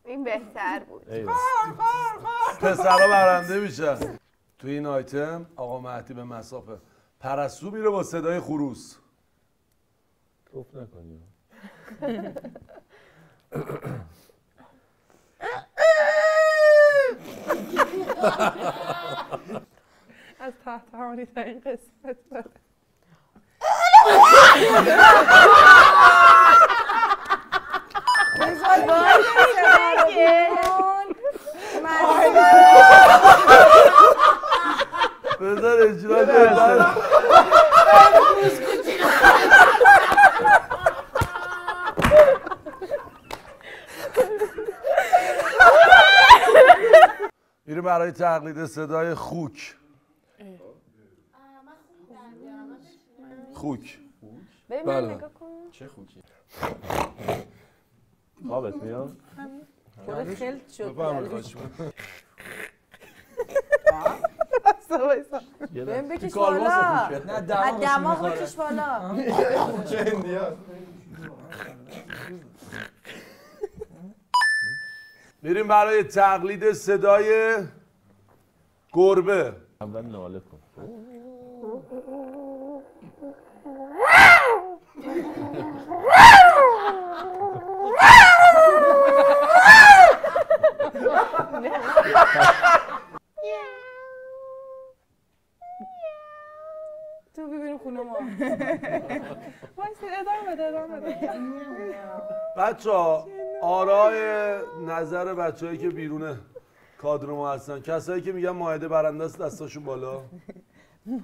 [SPEAKER 5] این بهتر بود.
[SPEAKER 2] پسرا برنده میشن. تو این آیتم آقا مهدی به مسافه پرستو میره با صدای خروس.
[SPEAKER 3] توف نکنی.
[SPEAKER 8] از تحت همانی تا این قسمت داره.
[SPEAKER 2] بذار اجرا کنم. میره برای تقلید صدای خوک. خوک.
[SPEAKER 9] ببین
[SPEAKER 2] بله.
[SPEAKER 9] من نگاه کن.
[SPEAKER 7] چه خوکی؟
[SPEAKER 3] خوابت میاد؟
[SPEAKER 9] خود خلط شد.
[SPEAKER 2] بفرمایید خواهش
[SPEAKER 9] ببین بکش
[SPEAKER 2] کالباس
[SPEAKER 9] بالا.
[SPEAKER 2] خوکه.
[SPEAKER 4] نه
[SPEAKER 9] دماغ بکش بالا.
[SPEAKER 7] چه هندیا؟
[SPEAKER 2] میریم برای تقلید صدای گربه.
[SPEAKER 3] اول ناله کن.
[SPEAKER 9] تو ببینیم خونه ما.
[SPEAKER 8] وایسا ادامه بده.
[SPEAKER 2] بچه‌ها آرای نظر بچه‌هایی که بیرون کادر ما هستن، کسایی که میگن مائده برنده است دستاشون بالا.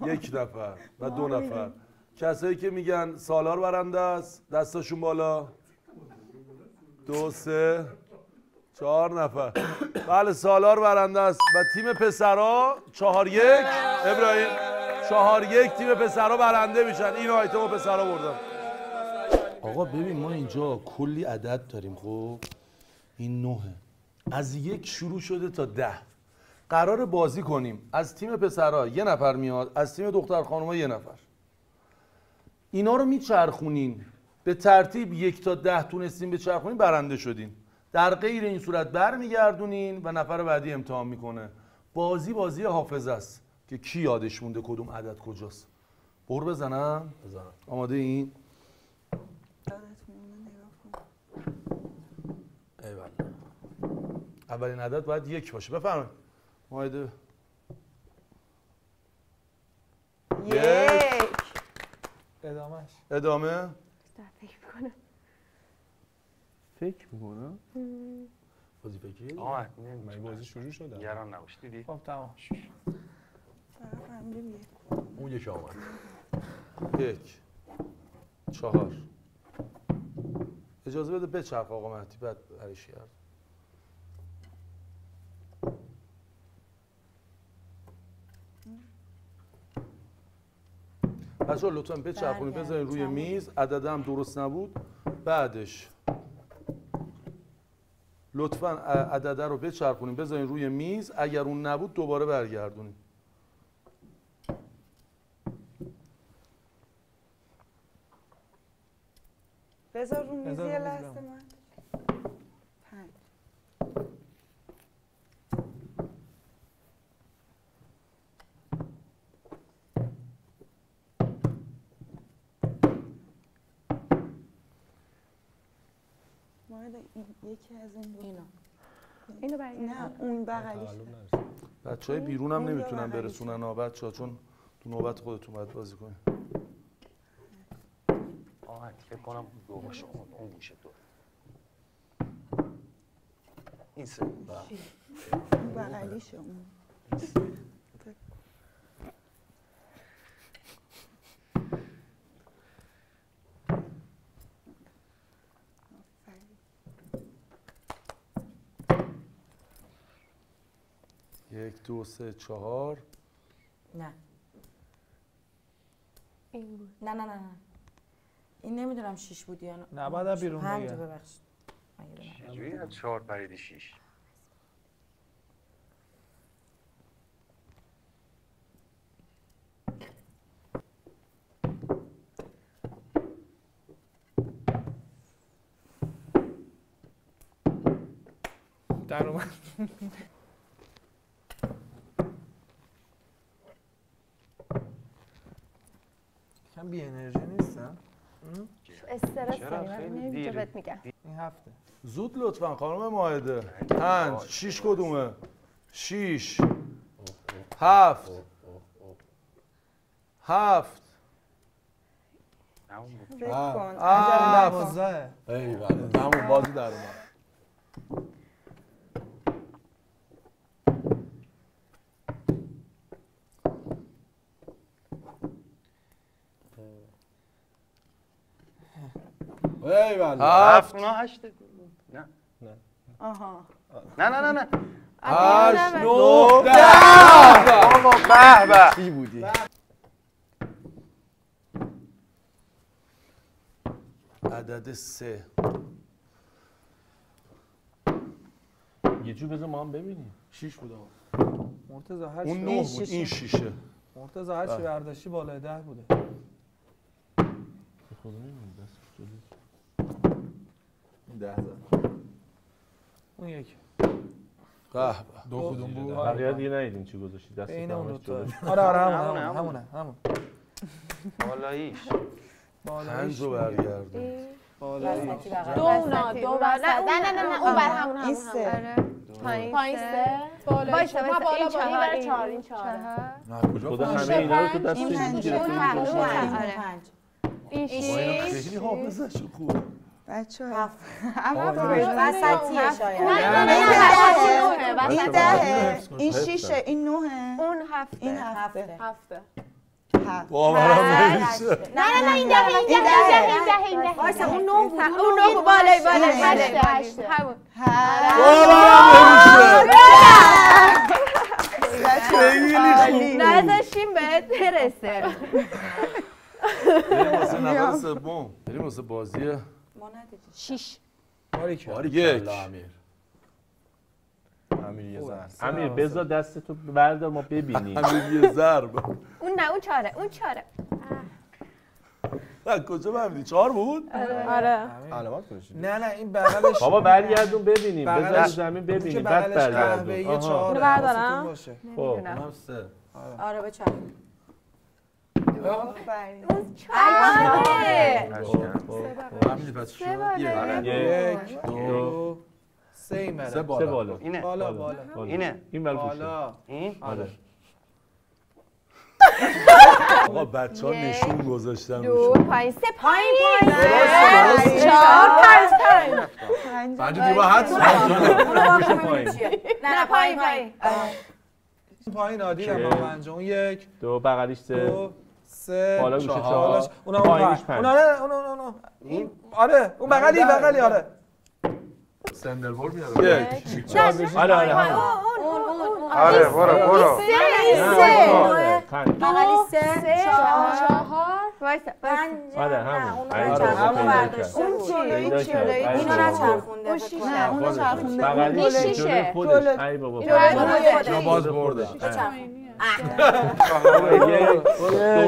[SPEAKER 2] یک نفر و دو نفر. کسایی که میگن سالار برنده است دستاشون بالا. 2 3 4 نفر. بله سالار برنده است و تیم پسرا 4-1 ابراهیم 4-1 تیم پسرا برنده میشن. این آیتمو پسرا بردن. آقا ببین ما اینجا کلی عدد داریم. خب این 9 از 1 شروع شده تا 10. قرار بازی کنیم. از تیم پسرا 1 نفر میاد، از تیم دختر خانوما 1 نفر. اینا رو میچرخونین به ترتیب 1 تا 10 تونستین بچرخونین برنده شدین. در غیر این صورت برمیگردونین و نفر بعدی امتحان میکنه. بازی حافظه است که کی یادش مونده کدوم عدد کجاست. بر بزنم؟ بزنم. آماده این؟ ایوالله. اولین عدد باید 1 باشه. بفرمایید. مائده 1 ادامه
[SPEAKER 3] فکر میکنم
[SPEAKER 2] بازی فکری؟
[SPEAKER 6] آه
[SPEAKER 7] من بازی شروع شده.
[SPEAKER 6] نگران نباش دیدی؟
[SPEAKER 4] خب تمام.
[SPEAKER 2] اون یک آمد. 1 4 اجازه بده بچرخ آقا مهدی بعد عریش کرد. بچه ها لطفا بچرخونید بذارین روی میز. عدد هم درست نبود. بعدش لطفا عدد رو بچرخونید بذارین روی میز. اگر اون نبود دوباره برگردونید.
[SPEAKER 9] بذار رو میز یه لحظه من. 5 یکی از این بود.
[SPEAKER 8] اینو برگردون.
[SPEAKER 9] نه اون بغلیش.
[SPEAKER 2] بچهای بیرون هم نمیتونن برسونن ها بچه‌ها، چون تو نوبت خودتون باید بازی کنید.
[SPEAKER 6] فکر کنم دو باشه. اون گوشه دو. این سه.
[SPEAKER 9] اون بغلیشه اون.
[SPEAKER 2] یک 2 3 4
[SPEAKER 9] نه
[SPEAKER 5] این بود.
[SPEAKER 9] نه
[SPEAKER 10] این نمیدونم 6 بود یا
[SPEAKER 4] نه بعد بیرون
[SPEAKER 10] 5
[SPEAKER 4] بگه.
[SPEAKER 10] ببخشید.
[SPEAKER 6] چجوری از 4 پریدی 6
[SPEAKER 4] در اومد. کم بی انرژی نیستم.
[SPEAKER 5] استرس داریم نمی‌شه بهت میگم.
[SPEAKER 4] این هفته.
[SPEAKER 2] زود لطفا خانم مائده. 5 6 کدومه؟ 6 7 7
[SPEAKER 9] فکر کن.
[SPEAKER 4] 12.
[SPEAKER 2] ای بله تموم بازی در اومد. ای بله
[SPEAKER 6] 7 اونا 8 نه
[SPEAKER 9] آها.
[SPEAKER 6] نه نه نه نه
[SPEAKER 2] 8 9
[SPEAKER 6] بابا به به
[SPEAKER 3] چی بودی؟
[SPEAKER 2] عدد 3
[SPEAKER 3] یه جو بذار ما هم ببینیم.
[SPEAKER 2] 6 بود آقا.
[SPEAKER 4] مرتضی هر
[SPEAKER 2] اون 9 بود این 6ه.
[SPEAKER 4] مرتضی هر چی برداشتی بالای 10 بوده.
[SPEAKER 3] خدا نمیدونم دست جلوی.
[SPEAKER 4] این 10 زد. اون یک.
[SPEAKER 2] به
[SPEAKER 4] دو کدوم بود؟
[SPEAKER 3] بقیه دیگه ندیدین چی گذاشتی دست
[SPEAKER 4] بین اون
[SPEAKER 3] تماس
[SPEAKER 4] دو
[SPEAKER 3] جلوی.
[SPEAKER 4] تا. آره همونه.
[SPEAKER 6] بالاییش
[SPEAKER 2] 5 رو برگردون.
[SPEAKER 4] بالاییش.
[SPEAKER 5] دو اونا دو وسط. نه اون بر همون
[SPEAKER 9] این سه.
[SPEAKER 5] پایین سه. وایسا این چهار این چهار.
[SPEAKER 2] نه کجا
[SPEAKER 3] خدا
[SPEAKER 2] پنج؟
[SPEAKER 3] همه اینا رو تو دست
[SPEAKER 10] این
[SPEAKER 3] این
[SPEAKER 10] 5
[SPEAKER 3] گرفته
[SPEAKER 5] این
[SPEAKER 2] خیلی حافظش خوبه.
[SPEAKER 9] بچه
[SPEAKER 10] وسطیه شاید.
[SPEAKER 9] این 10 این 6 این 9
[SPEAKER 5] اون هفته
[SPEAKER 9] این هفته
[SPEAKER 2] باورم نمیشه.
[SPEAKER 5] نه این ده
[SPEAKER 10] وایسا اون 9 بود.
[SPEAKER 5] اون 9 بالای 8 همون
[SPEAKER 2] باورم نمیشه. خیلی خوب.
[SPEAKER 5] نذاشیم بهت برسه.
[SPEAKER 2] بریم واسه نفر سوم. بریم واسه بازی
[SPEAKER 10] ما ندیدیم.
[SPEAKER 5] 6
[SPEAKER 2] یک.
[SPEAKER 3] امیر یه ضرب. امیر بذار دستتو بردار ما ببینیم.
[SPEAKER 2] امیر یه ضرب.
[SPEAKER 5] اون نه اون چاره
[SPEAKER 2] نه کجا ببینی 4 بود؟
[SPEAKER 8] آره
[SPEAKER 3] علامت گذاشتی.
[SPEAKER 4] نه این بغلش.
[SPEAKER 3] بابا برگردون ببینیم.
[SPEAKER 4] بغلش-
[SPEAKER 3] بذار زمین ببینیم بعد
[SPEAKER 4] قهوه‌ای
[SPEAKER 3] برگردون.
[SPEAKER 4] 4
[SPEAKER 8] اینو بردارم؟
[SPEAKER 4] باشه.
[SPEAKER 3] خب
[SPEAKER 2] اونم 3.
[SPEAKER 10] آره بچه.
[SPEAKER 2] همین پس شد.
[SPEAKER 4] یک 2 3 ایمره.
[SPEAKER 2] سه
[SPEAKER 3] سه بالا.
[SPEAKER 6] اینه
[SPEAKER 4] بالا.
[SPEAKER 6] اینه
[SPEAKER 3] این ور
[SPEAKER 4] بالا.
[SPEAKER 6] این
[SPEAKER 3] آره.
[SPEAKER 2] آقا بچه‌ها نشون گذاشتن
[SPEAKER 5] دو
[SPEAKER 2] روشون.
[SPEAKER 5] پایین سه پایین
[SPEAKER 2] درست.
[SPEAKER 5] 4
[SPEAKER 2] 5 دیگه با حد
[SPEAKER 5] نه پایین
[SPEAKER 4] پایین عادی هم پنجم. اون یک
[SPEAKER 3] 2 بغلیش 3
[SPEAKER 4] 2 3
[SPEAKER 3] بالا گوشه 4
[SPEAKER 4] اونا
[SPEAKER 3] پایینش 5
[SPEAKER 4] اونا این آره اون بغلی آره
[SPEAKER 2] سندربورد میاد. یک.
[SPEAKER 3] آره همون
[SPEAKER 6] آره برو
[SPEAKER 10] بغلی 3 4
[SPEAKER 5] وایسا
[SPEAKER 3] آره همون
[SPEAKER 10] همون برداشته
[SPEAKER 5] اون
[SPEAKER 10] بود.
[SPEAKER 5] چی
[SPEAKER 10] اینو نچرخونده
[SPEAKER 5] نه اونو چرخونده
[SPEAKER 3] بغلی
[SPEAKER 5] این
[SPEAKER 3] جلوی
[SPEAKER 5] شیشه
[SPEAKER 3] خودش ای بابا
[SPEAKER 2] جا باز برده.
[SPEAKER 3] یک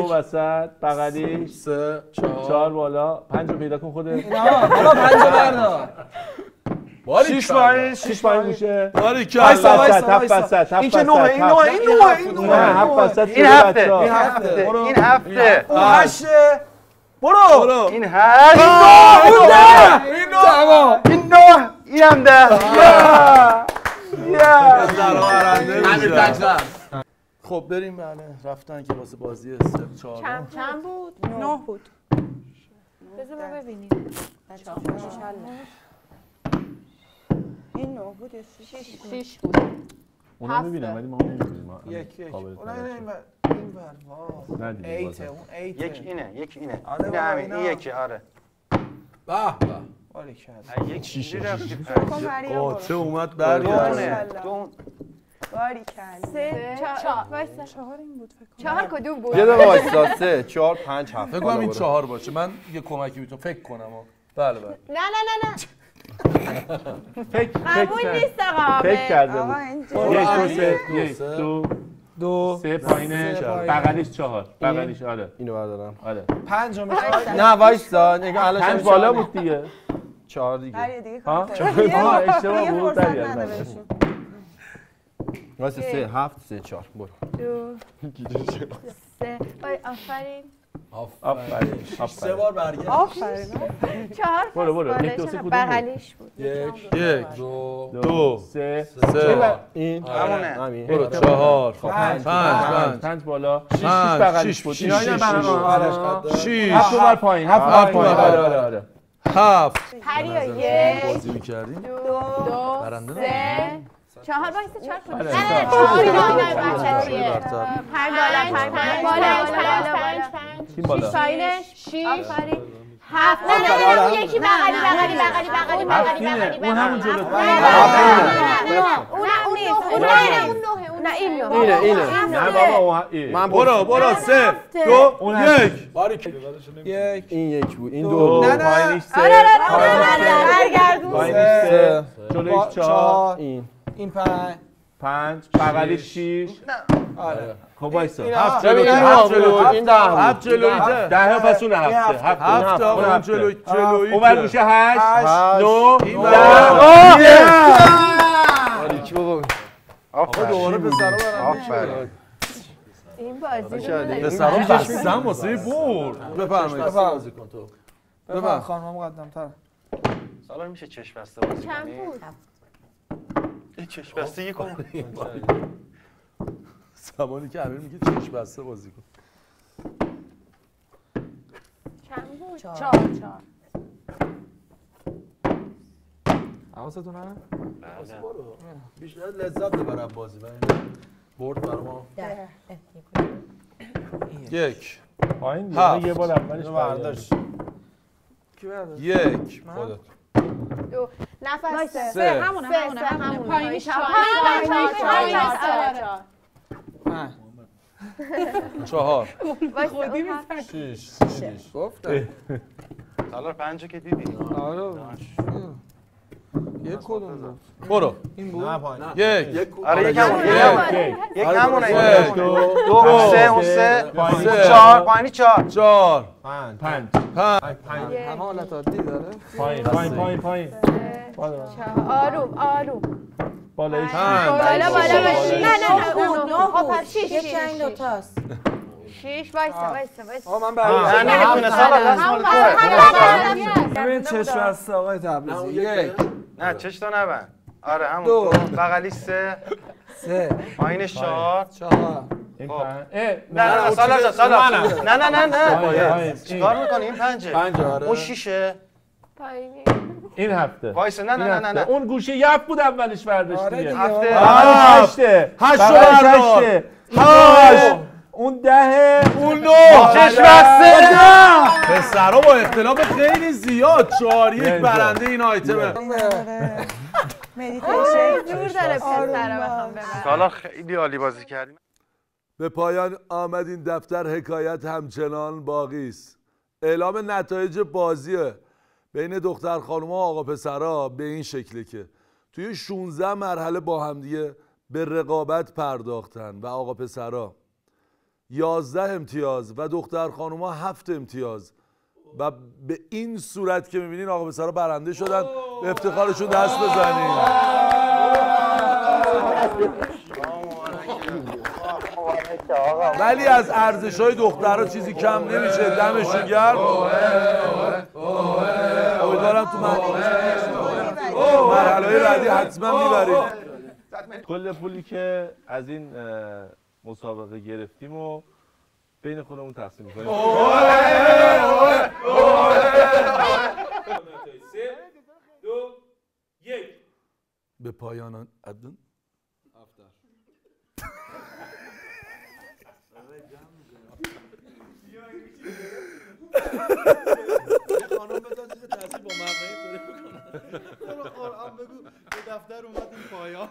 [SPEAKER 3] 2 وسط بغلیش
[SPEAKER 2] 3
[SPEAKER 3] 4 بالا 5 رو پیدا کن خودت
[SPEAKER 4] حالا 5 بردار.
[SPEAKER 3] 6 پایین میشه
[SPEAKER 2] باری
[SPEAKER 3] هفت وسط
[SPEAKER 4] این که 9 این 9
[SPEAKER 3] نه 7 وسط
[SPEAKER 6] این هفته این هفته
[SPEAKER 4] اون 8 برو
[SPEAKER 6] این 8 این 9 این هم 10
[SPEAKER 2] خب بریم بله رفتن که واسه بازی 4
[SPEAKER 5] چند بود
[SPEAKER 9] 9 بود.
[SPEAKER 5] بذار ما ببینیم
[SPEAKER 9] این 9 بود یا
[SPEAKER 5] 6 بود
[SPEAKER 3] اونا میبینم ولی ما نمیبینیم
[SPEAKER 4] یک
[SPEAKER 3] قابل
[SPEAKER 4] اون
[SPEAKER 3] توجه.
[SPEAKER 4] این بر وا
[SPEAKER 3] ندیدیم
[SPEAKER 4] 8
[SPEAKER 3] بازم.
[SPEAKER 4] اون 8
[SPEAKER 6] یک اینه
[SPEAKER 4] آره
[SPEAKER 6] این
[SPEAKER 4] بابا،
[SPEAKER 6] همین این
[SPEAKER 4] اینا.
[SPEAKER 6] یکی آره
[SPEAKER 2] به
[SPEAKER 4] باریکلا
[SPEAKER 6] یک چیزی رفتی
[SPEAKER 2] قاطع اومد برگرد.
[SPEAKER 6] دون
[SPEAKER 9] باری کردی.
[SPEAKER 5] 3 4 وایسا
[SPEAKER 9] 4 این بود فکر کنم.
[SPEAKER 5] 4 کدوم بود؟
[SPEAKER 4] یه دقیقه وایسا 3 4 5 7
[SPEAKER 2] فکر کنم این 4 باشه. من یه کمکی میتونم فکر کنم. بله بله.
[SPEAKER 5] نه نه نه نه
[SPEAKER 3] فکر
[SPEAKER 5] قبول نیست آقا.
[SPEAKER 3] فکر کرده
[SPEAKER 9] آقا
[SPEAKER 3] بود.
[SPEAKER 9] اینجوری.
[SPEAKER 3] 1 2 2 3 پایینه بغلش 4 بغلش آره
[SPEAKER 4] اینو بردارم.
[SPEAKER 3] آره
[SPEAKER 7] 5 رو میخواد.
[SPEAKER 4] نه وایسا نگاه الان
[SPEAKER 3] 5 بالا بود دیگه
[SPEAKER 4] 4 دیگه.
[SPEAKER 9] بری دیگه
[SPEAKER 3] ها
[SPEAKER 9] کار
[SPEAKER 3] اشتباه بود
[SPEAKER 9] فرصت
[SPEAKER 3] در
[SPEAKER 9] نده بهشون.
[SPEAKER 4] وایسا 3 7 3 4 برو.
[SPEAKER 5] 2 3 وای آفرین.
[SPEAKER 3] آفرین
[SPEAKER 7] 3 بار برگشت.
[SPEAKER 9] آفرین.
[SPEAKER 5] 4
[SPEAKER 3] برو 1 2 3 کدوم
[SPEAKER 5] بغلیش بود.
[SPEAKER 2] 1 2
[SPEAKER 3] 3
[SPEAKER 4] این
[SPEAKER 6] همونه.
[SPEAKER 4] همین.
[SPEAKER 2] برو 4
[SPEAKER 3] 5 بالا 6
[SPEAKER 2] 5
[SPEAKER 3] بغلش بود اینا
[SPEAKER 2] 6
[SPEAKER 3] 7 اونور پایین 7 اونور پایین آره آره
[SPEAKER 2] 7
[SPEAKER 5] پریا 1
[SPEAKER 2] بازی می‌کردیم
[SPEAKER 5] 2
[SPEAKER 2] برنده
[SPEAKER 5] 3 4 وایسا 4 کن.
[SPEAKER 3] آره.
[SPEAKER 5] نه 4 بچه‌یه. 5 بالا 5 بالا
[SPEAKER 3] تیم بالا
[SPEAKER 5] پایینش 6 آفرین 7 نه اون یکی بغلی
[SPEAKER 3] اون همون جلو
[SPEAKER 5] اینه
[SPEAKER 3] نه بابا
[SPEAKER 4] من
[SPEAKER 2] برو 3 2 1
[SPEAKER 7] باری
[SPEAKER 4] این 1 بود این 2 بود.
[SPEAKER 3] پایینش 3
[SPEAKER 5] برگردون
[SPEAKER 3] پایینش 3 جلوش 4
[SPEAKER 4] این
[SPEAKER 3] 5 بغلش 6
[SPEAKER 7] آره
[SPEAKER 3] خب وایسا
[SPEAKER 2] 7
[SPEAKER 4] ببین این 7 بود این 10 بود.
[SPEAKER 2] 7 جلویته
[SPEAKER 3] 10 پس اون 7
[SPEAKER 2] 7 اون جلویی
[SPEAKER 3] اون میشه 8 9
[SPEAKER 2] این
[SPEAKER 3] 10
[SPEAKER 6] آفرین
[SPEAKER 2] دوباره پسرا
[SPEAKER 6] آفرین
[SPEAKER 5] این بازی
[SPEAKER 2] پسرا بستن واسه برد. بفرمایید
[SPEAKER 7] بازی کن تو. بفرم خانم مقدم‌تر.
[SPEAKER 6] سالار میشه چشم بسته بازی
[SPEAKER 5] چند
[SPEAKER 6] کنی؟
[SPEAKER 5] بود؟
[SPEAKER 6] این چشم بسته یک کن.
[SPEAKER 2] زمانی که امیر میگه چشم بسته بازی کن.
[SPEAKER 5] چند بود؟ 4
[SPEAKER 7] حواستون هست؟
[SPEAKER 2] بیشتر لذت ببرم بازی برد برای ما 1
[SPEAKER 3] پایین
[SPEAKER 2] هفت.
[SPEAKER 3] یه بار اولش
[SPEAKER 7] برداشت. کی برداشت؟
[SPEAKER 2] 1 خودت
[SPEAKER 5] 2 نفس
[SPEAKER 2] 3
[SPEAKER 5] همون پایینش 4
[SPEAKER 2] 4
[SPEAKER 5] خودی
[SPEAKER 2] 6
[SPEAKER 7] گفتم.
[SPEAKER 6] سالار 5 که دیدی؟
[SPEAKER 7] آره. یک کدوم بود؟
[SPEAKER 2] برو
[SPEAKER 7] این بود؟ نه پایین.
[SPEAKER 2] 1
[SPEAKER 6] آره یک همونه
[SPEAKER 2] یک
[SPEAKER 6] 2 3
[SPEAKER 2] پایینی
[SPEAKER 6] 4 پایینی 4
[SPEAKER 2] 4
[SPEAKER 3] 5
[SPEAKER 7] همه حالت عادی داره؟
[SPEAKER 3] پایین
[SPEAKER 5] آروم
[SPEAKER 3] بالایش
[SPEAKER 5] بالا نه اون 6
[SPEAKER 10] یک رنگ دوتاست
[SPEAKER 5] 6 وایسا
[SPEAKER 7] آقا من برگردم.
[SPEAKER 6] نمیتونه سالار دست مال توه.
[SPEAKER 7] ببین چشم بسته آقای تبریزی. یک
[SPEAKER 6] نه چش تو نبند. آره همون
[SPEAKER 7] دو.
[SPEAKER 6] بغلی 3 پایینش 4
[SPEAKER 3] این
[SPEAKER 6] خب.
[SPEAKER 3] 5
[SPEAKER 6] نه سالار نه چیکار میکنی این 5
[SPEAKER 7] آره.
[SPEAKER 6] اون 6
[SPEAKER 5] پایینی
[SPEAKER 3] این هفته
[SPEAKER 6] وایسا نه
[SPEAKER 3] اون گوشه یه هفت بود اولش برداشت
[SPEAKER 7] آره
[SPEAKER 3] دیگه
[SPEAKER 7] دیگه.
[SPEAKER 6] هفته
[SPEAKER 3] بغلش 8
[SPEAKER 2] 8 بردار 8
[SPEAKER 3] اون 10
[SPEAKER 2] اون 9
[SPEAKER 6] چشم بسته
[SPEAKER 2] پسرا با اختلاف خیلی زیاد 4 1 برنده این آیتمه
[SPEAKER 9] مدیتیشن
[SPEAKER 5] جور داره پسر بخوام ببرم
[SPEAKER 6] سالار خیلی عالی بازی کردیم.
[SPEAKER 2] به پایان آمد این دفتر. حکایت همچنان باقی است. اعلام نتایج بازی بین دختر خانوما و آقا پسرا به این شکله که توی 16 مرحله با همدیگه به رقابت پرداختن و آقا پسرا 11 امتیاز و دختر خانوما 7 امتیاز و به این صورت که میبینین آقا پسرا برنده شدن. به افتخارشون دست بزنید. ولی از ارزش‌های دخترها چیزی کم نمیشه. دمشون گرم. امیدوارم تو مرحله بعدی حتما میبرید.
[SPEAKER 3] کل پولی که از این مسابقه گرفتیم و بین خودمون تقسیم می‌کنیم.
[SPEAKER 2] 3 2 1 به پایان عدن
[SPEAKER 11] خانم بذار چیز تحصیل با مقنعه طوری بکنن. قرآن بگو به دفتر اومدیم پایان.